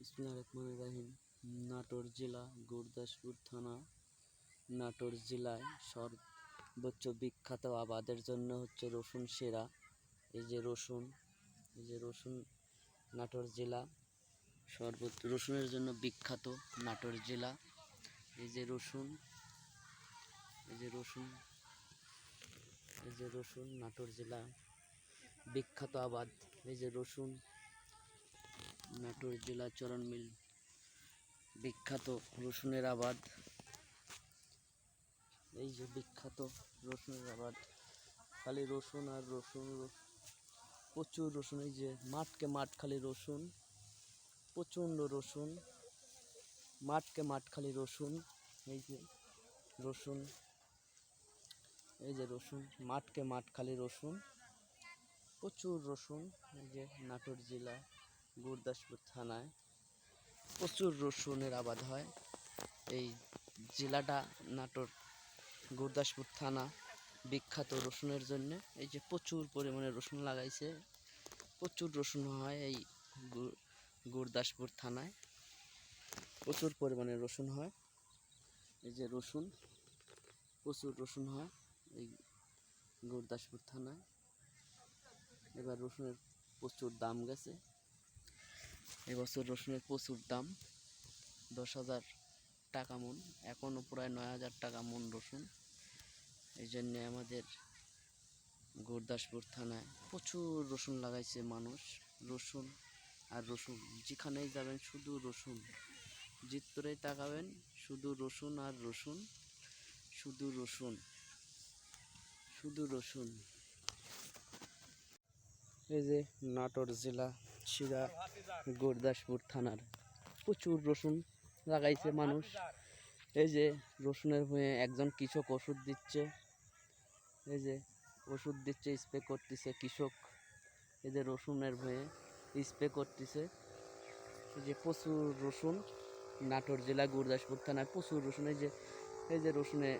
বিসমিল্লাহির রহমানির রহিম। নাটোর জেলা গুরদাসপুর থানা। নাটোর জেলায় সর্বোচ্চ বিখ্যাত আবাদের জন্য হচ্ছে রসুন সেরা। এই যে রসুন নাটোর জেলা সর্বোচ্চ রসুনের জন্য বিখ্যাত। নাটোর জেলা এই যে রসুন নাটোর জেলা বিখ্যাত আবাদ। এই যে রসুন নাটোর জেলা চরণ মিল বিখ্যাত রসুনের আবাদ। এই যে বিখ্যাত রসুনের আবাদ, খালি রসুন আর রসুন, প্রচুর রসুন। এই যে মাঠকে মাঠ খালি রসুন, প্রচণ্ড রসুন, মাঠকে মাঠ খালি রসুন। এই যে রসুন, মাঠকে মাঠ খালি রসুন, প্রচুর রসুন। এই যে নাটোর জেলা গুরদাসপুর থানায় প্রচুর রসুনের আবাদ হয়। এই জেলাটা নাটোর গুরদাসপুর থানা বিখ্যাত রসুনের জন্য। এই যে প্রচুর পরিমাণে রসুন লাগাইছে, প্রচুর রসুন হয় এই গুরদাসপুর থানায়, প্রচুর পরিমাণে রসুন হয়। এই যে প্রচুর রসুন হয় এই গুরদাসপুর থানায়। এবার রসুনের প্রচুর দাম গেছে, এবছর রসুনের প্রচুর দাম, 10,000 টাকা মন, এখনও প্রায় 9,000 টাকা মন রসুন। এই জন্যে আমাদের গুরদাসপুর থানায় প্রচুর রসুন লাগাইছে মানুষ। রসুন আর রসুন, যেখানেই যাবেন শুধু রসুন, জিত্তরেই তাকাবেন শুধু রসুন আর রসুন, শুধু রসুন, শুধু রসুন। এই যে নাটোর জেলা শিরা গুরদাসপুর থানার প্রচুর রসুন লাগাইছে মানুষ। এই যে রসুনের ভুঁয়ে একজন কৃষক ওষুধ দিচ্ছে, এই যে ওষুধ দিচ্ছে, স্প্রে করতেছে কৃষক। এই যে রসুনের ভুঁয়ে স্প্রে করতেছে। এই যে প্রচুর রসুন, নাটোর জেলা গুরদাসপুর থানায় প্রচুর রসুন। এই যে রসুনে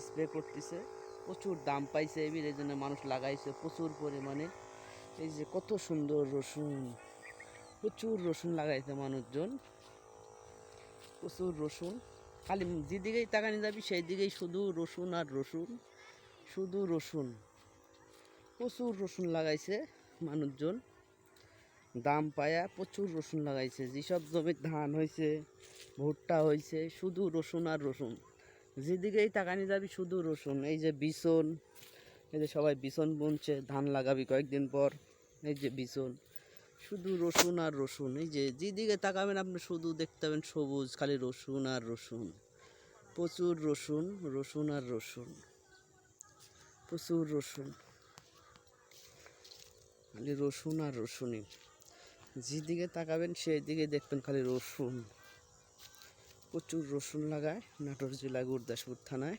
স্প্রে করতেছে, প্রচুর দাম পাইছে এবার, এই জন্য মানুষ লাগাইছে প্রচুর পরিমাণে। এই যে কত সুন্দর রসুন, প্রচুর রসুন লাগাইছে মানুষজন, প্রচুর রসুন। খালি যেদিকেই তাকানি যাবি সেই দিকেই শুধু রসুন আর রসুন, শুধু রসুন। প্রচুর রসুন লাগাইছে মানুষজন, দাম পায়া প্রচুর রসুন লাগাইছে। যেসব জমির ধান হয়েছে, ভুট্টা হয়েছে, শুধু রসুন আর রসুন, যেদিকেই তাকানি যাবি শুধু রসুন। এই যে বিছন, এই যে সবাই বিছন বুনছে, ধান লাগাবি কয়েকদিন পর। এই যে বিছন, শুধু রসুন আর রসুন। এই যে যেদিকে তাকাবেন আপনি শুধু দেখতে পাবেন সবুজ, খালি রসুন আর রসুন, প্রচুর রসুন, রসুন আর রসুন, প্রচুর রসুন, খালি রসুন আর রসুনই। যেদিকে তাকাবেন সেই দিকে দেখবেন খালি রসুন। প্রচুর রসুন লাগায় নাটোর জেলা গুরদাসপুর থানায়,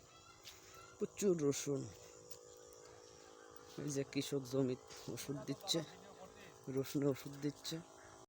প্রচুর রসুন। এই যে কৃষক জমি ওষুধ দিচ্ছে, রসুনে ওষুধ দিচ্ছে।